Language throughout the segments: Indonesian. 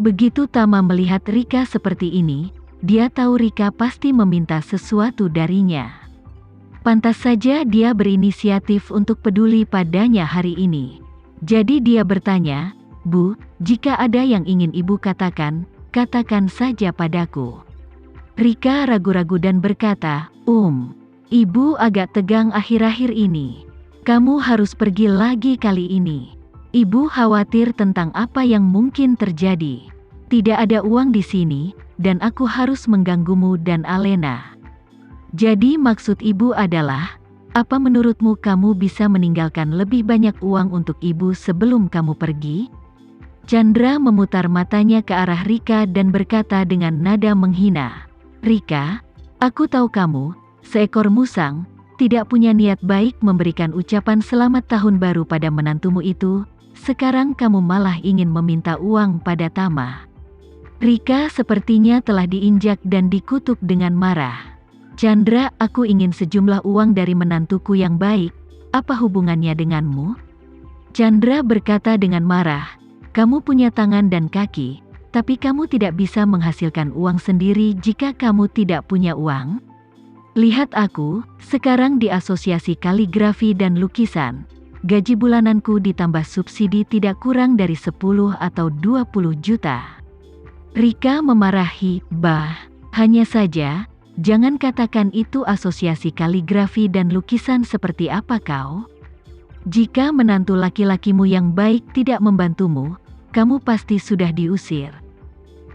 Begitu Tama melihat Rika seperti ini, dia tahu Rika pasti meminta sesuatu darinya. Pantas saja dia berinisiatif untuk peduli padanya hari ini. Jadi dia bertanya, "Bu, jika ada yang ingin ibu katakan, katakan saja padaku." Rika ragu-ragu dan berkata, Ibu agak tegang akhir-akhir ini. Kamu harus pergi lagi kali ini. Ibu khawatir tentang apa yang mungkin terjadi. Tidak ada uang di sini, dan aku harus mengganggumu dan Alena. Jadi maksud ibu adalah, apa menurutmu kamu bisa meninggalkan lebih banyak uang untuk ibu sebelum kamu pergi? Chandra memutar matanya ke arah Rika dan berkata dengan nada menghina, "Rika, aku tahu kamu, seekor musang, tidak punya niat baik memberikan ucapan selamat tahun baru pada menantumu itu, sekarang kamu malah ingin meminta uang pada Tama." Rika sepertinya telah diinjak dan dikutuk dengan marah. "Chandra, aku ingin sejumlah uang dari menantuku yang baik, apa hubungannya denganmu?" Chandra berkata dengan marah, "Kamu punya tangan dan kaki, tapi kamu tidak bisa menghasilkan uang sendiri jika kamu tidak punya uang. Lihat aku, sekarang di Asosiasi Kaligrafi dan Lukisan. Gaji bulananku ditambah subsidi tidak kurang dari 10 atau 20 juta. Rika memarahi, "Bah, hanya saja, jangan katakan itu Asosiasi Kaligrafi dan Lukisan seperti apa kau? Jika menantu laki-lakimu yang baik tidak membantumu, kamu pasti sudah diusir."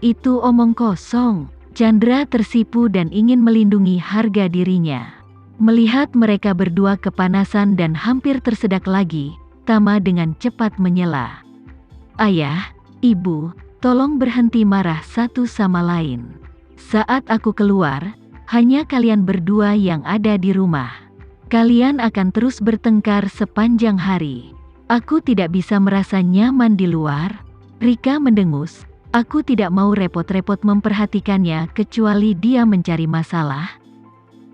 "Itu omong kosong." Chandra tersipu dan ingin melindungi harga dirinya. Melihat mereka berdua kepanasan dan hampir tersedak lagi, Tama dengan cepat menyela, "Ayah, Ibu, tolong berhenti marah satu sama lain. Saat aku keluar, hanya kalian berdua yang ada di rumah. Kalian akan terus bertengkar sepanjang hari. Aku tidak bisa merasa nyaman di luar." Rika mendengus, "Aku tidak mau repot-repot memperhatikannya kecuali dia mencari masalah."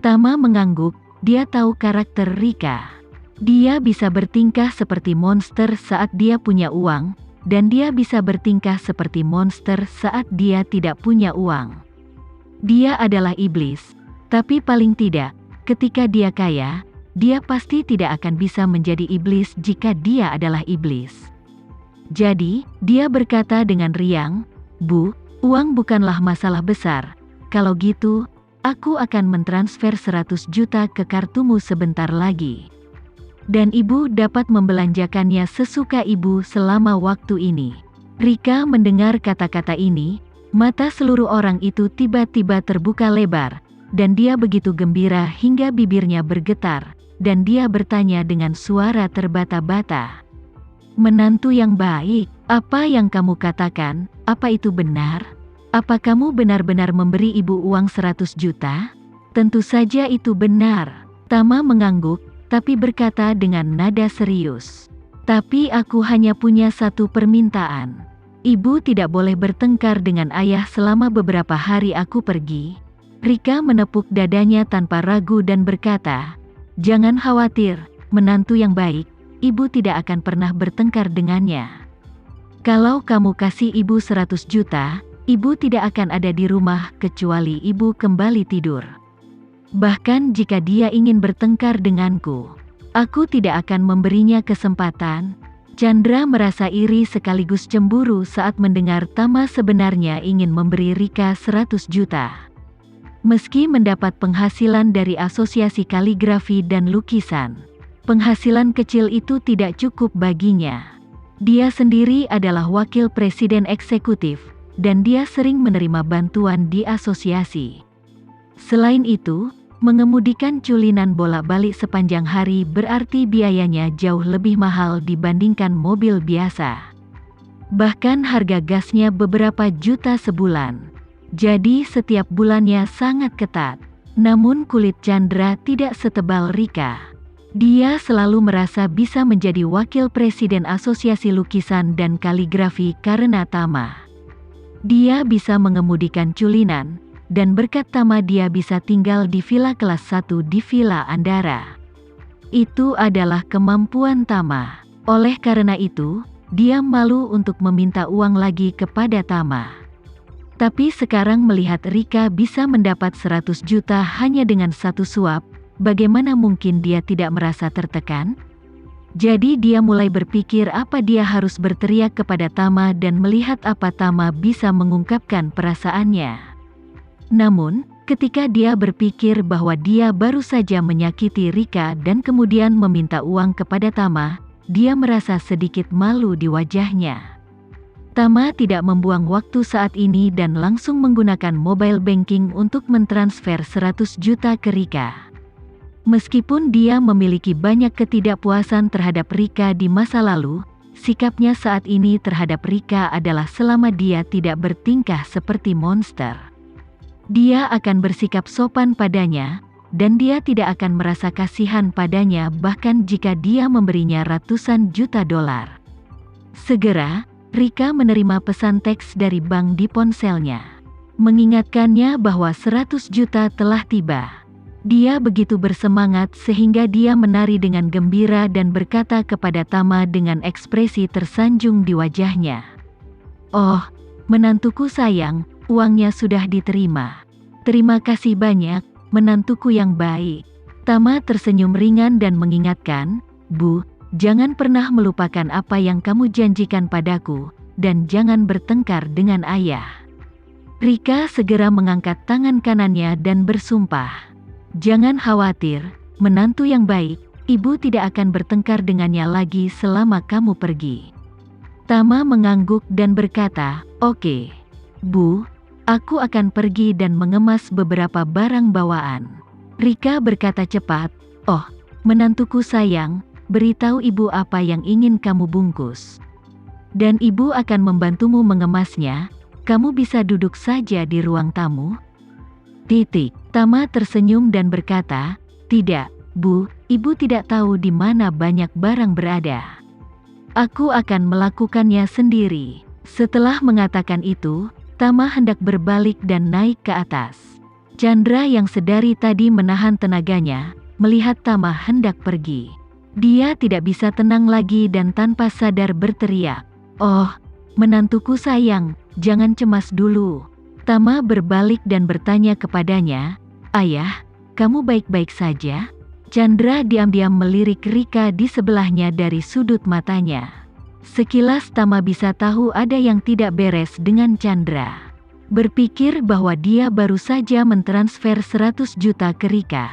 Tama mengangguk, dia tahu karakter Rika. Dia bisa bertingkah seperti monster saat dia punya uang, dan dia bisa bertingkah seperti monster saat dia tidak punya uang. Dia adalah iblis, tapi paling tidak, ketika dia kaya, dia pasti tidak akan bisa menjadi iblis jika dia adalah iblis. Jadi, dia berkata dengan riang, "Bu, uang bukanlah masalah besar. Kalau gitu, aku akan mentransfer 100 juta ke kartumu sebentar lagi. Dan ibu dapat membelanjakannya sesuka ibu selama waktu ini." Rika mendengar kata-kata ini, mata seluruh orang itu tiba-tiba terbuka lebar, dan dia begitu gembira hingga bibirnya bergetar, dan dia bertanya dengan suara terbata-bata, "Menantu yang baik, apa yang kamu katakan, apa itu benar? Apa kamu benar-benar memberi ibu uang 100 juta? Tentu saja itu benar." Tama mengangguk, tapi berkata dengan nada serius, "Tapi aku hanya punya satu permintaan. Ibu tidak boleh bertengkar dengan ayah selama beberapa hari aku pergi." Rika menepuk dadanya tanpa ragu dan berkata, "Jangan khawatir, menantu yang baik, ibu tidak akan pernah bertengkar dengannya. Kalau kamu kasih ibu 100 juta, ibu tidak akan ada di rumah kecuali ibu kembali tidur. Bahkan jika dia ingin bertengkar denganku, aku tidak akan memberinya kesempatan." Chandra merasa iri sekaligus cemburu saat mendengar Tama sebenarnya ingin memberi Rika 100 juta. Meski mendapat penghasilan dari Asosiasi Kaligrafi dan Lukisan, penghasilan kecil itu tidak cukup baginya. Dia sendiri adalah wakil presiden eksekutif, dan dia sering menerima bantuan di asosiasi. Selain itu, mengemudikan culinan bolak-balik sepanjang hari berarti biayanya jauh lebih mahal dibandingkan mobil biasa. Bahkan harga gasnya beberapa juta sebulan. Jadi setiap bulannya sangat ketat. Namun kulit Chandra tidak setebal Rika. Dia selalu merasa bisa menjadi wakil presiden Asosiasi Lukisan dan Kaligrafi karena Tama. Dia bisa mengemudikan culinan, dan berkat Tama dia bisa tinggal di villa kelas 1 di Villa Andara. Itu adalah kemampuan Tama. Oleh karena itu, dia malu untuk meminta uang lagi kepada Tama. Tapi sekarang melihat Rika bisa mendapat 100 juta hanya dengan satu suap, bagaimana mungkin dia tidak merasa tertekan? Jadi dia mulai berpikir apa dia harus berteriak kepada Tama dan melihat apa Tama bisa mengungkapkan perasaannya. Namun, ketika dia berpikir bahwa dia baru saja menyakiti Rika dan kemudian meminta uang kepada Tama, dia merasa sedikit malu di wajahnya. Tama tidak membuang waktu saat ini dan langsung menggunakan mobile banking untuk mentransfer 100 juta ke Rika. Meskipun dia memiliki banyak ketidakpuasan terhadap Rika di masa lalu, sikapnya saat ini terhadap Rika adalah selama dia tidak bertingkah seperti monster. Dia akan bersikap sopan padanya, dan dia tidak akan merasa kasihan padanya bahkan jika dia memberinya ratusan juta dolar. Segera, Rika menerima pesan teks dari bank di ponselnya, mengingatkannya bahwa 100 juta telah tiba. Dia begitu bersemangat sehingga dia menari dengan gembira dan berkata kepada Tama dengan ekspresi tersanjung di wajahnya. "Oh, menantuku sayang, uangnya sudah diterima. Terima kasih banyak, menantuku yang baik." Tama tersenyum ringan dan mengingatkan, "Bu, jangan pernah melupakan apa yang kamu janjikan padaku, dan jangan bertengkar dengan ayah." Rika segera mengangkat tangan kanannya dan bersumpah, "Jangan khawatir, menantu yang baik, ibu tidak akan bertengkar dengannya lagi selama kamu pergi." Tama mengangguk dan berkata, "Oke, Bu, aku akan pergi dan mengemas beberapa barang bawaan." Rika berkata cepat, "Oh, menantuku sayang, beritahu ibu apa yang ingin kamu bungkus. Dan ibu akan membantumu mengemasnya, kamu bisa duduk saja di ruang tamu." Tama tersenyum dan berkata, "Tidak, Bu, ibu tidak tahu di mana banyak barang berada. Aku akan melakukannya sendiri." Setelah mengatakan itu, Tama hendak berbalik dan naik ke atas. Chandra yang sedari tadi menahan tenaganya, melihat Tama hendak pergi. Dia tidak bisa tenang lagi dan tanpa sadar berteriak, "Oh, menantuku sayang, jangan cemas dulu." Tama berbalik dan bertanya kepadanya, "Ayah, kamu baik-baik saja?" Chandra diam-diam melirik Rika di sebelahnya dari sudut matanya. Sekilas Tama bisa tahu ada yang tidak beres dengan Chandra. Berpikir bahwa dia baru saja mentransfer 100 juta ke Rika.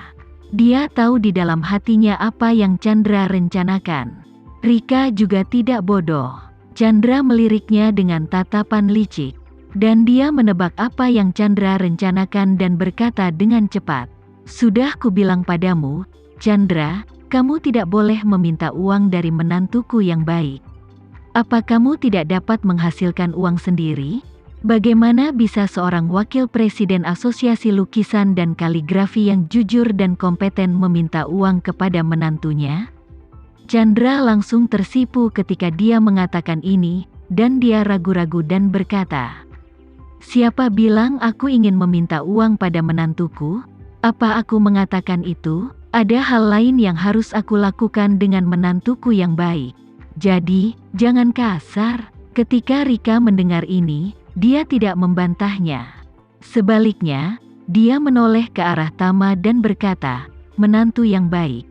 Dia tahu di dalam hatinya apa yang Chandra rencanakan. Rika juga tidak bodoh. Chandra meliriknya dengan tatapan licik. Dan dia menebak apa yang Chandra rencanakan dan berkata dengan cepat, "Sudah kubilang padamu, Chandra, kamu tidak boleh meminta uang dari menantuku yang baik. Apa kamu tidak dapat menghasilkan uang sendiri? Bagaimana bisa seorang wakil presiden Asosiasi Lukisan dan Kaligrafi yang jujur dan kompeten meminta uang kepada menantunya?" Chandra langsung tersipu ketika dia mengatakan ini, dan dia ragu-ragu dan berkata, "Siapa bilang aku ingin meminta uang pada menantuku? Apa aku mengatakan itu? Ada hal lain yang harus aku lakukan dengan menantuku yang baik. Jadi, jangan kasar." Ketika Rika mendengar ini, dia tidak membantahnya. Sebaliknya, dia menoleh ke arah Tama dan berkata, "Menantu yang baik,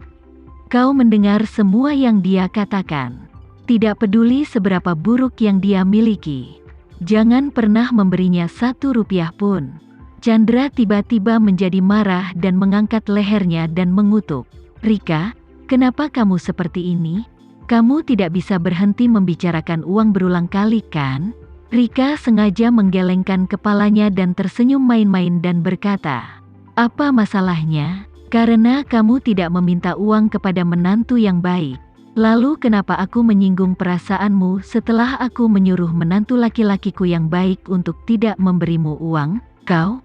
kau mendengar semua yang dia katakan. Tidak peduli seberapa buruk yang dia miliki. Jangan pernah memberinya 1 rupiah pun." Chandra tiba-tiba menjadi marah dan mengangkat lehernya dan mengutuk, "Rika, kenapa kamu seperti ini? Kamu tidak bisa berhenti membicarakan uang berulang kali kan?" Rika sengaja menggelengkan kepalanya dan tersenyum main-main dan berkata, "Apa masalahnya? Karena kamu tidak meminta uang kepada menantu yang baik. Lalu kenapa aku menyinggung perasaanmu setelah aku menyuruh menantu laki-lakiku yang baik untuk tidak memberimu uang, kau?"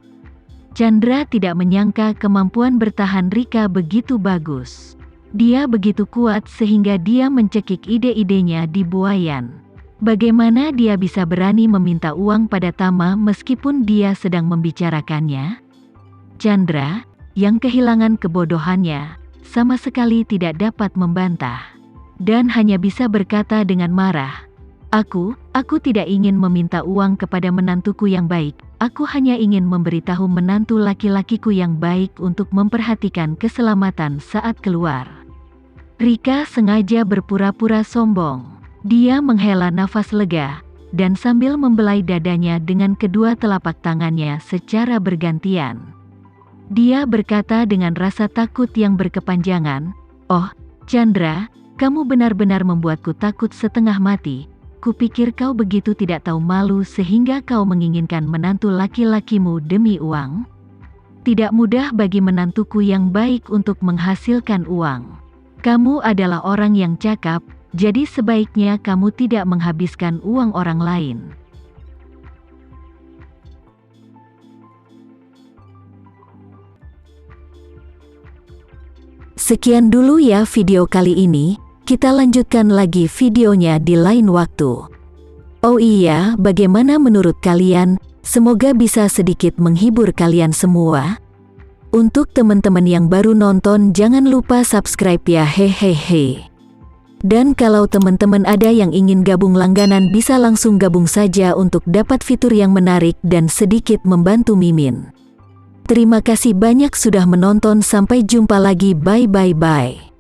Chandra tidak menyangka kemampuan bertahan Rika begitu bagus. Dia begitu kuat sehingga dia mencekik ide-idenya di buayan. Bagaimana dia bisa berani meminta uang pada Tama meskipun dia sedang membicarakannya? Chandra, yang kehilangan kebodohannya, sama sekali tidak dapat membantah. Dan hanya bisa berkata dengan marah, Aku tidak ingin meminta uang kepada menantuku yang baik. Aku hanya ingin memberitahu menantu laki-lakiku yang baik untuk memperhatikan keselamatan saat keluar. Rika sengaja berpura-pura sombong. Dia menghela nafas lega, dan sambil membelai dadanya dengan kedua telapak tangannya secara bergantian. Dia berkata dengan rasa takut yang berkepanjangan, "Oh, Chandra, kamu benar-benar membuatku takut setengah mati. Kupikir kau begitu tidak tahu malu sehingga kau menginginkan menantu laki-lakimu demi uang. Tidak mudah bagi menantuku yang baik untuk menghasilkan uang. Kamu adalah orang yang cakap, jadi sebaiknya kamu tidak menghabiskan uang orang lain." Sekian dulu ya video kali ini. Kita lanjutkan lagi videonya di lain waktu. Oh iya, bagaimana menurut kalian? Semoga bisa sedikit menghibur kalian semua. Untuk teman-teman yang baru nonton, jangan lupa subscribe ya, hehehe. Dan kalau teman-teman ada yang ingin gabung langganan, bisa langsung gabung saja untuk dapat fitur yang menarik dan sedikit membantu Mimin. Terima kasih banyak sudah menonton, sampai jumpa lagi, bye bye bye.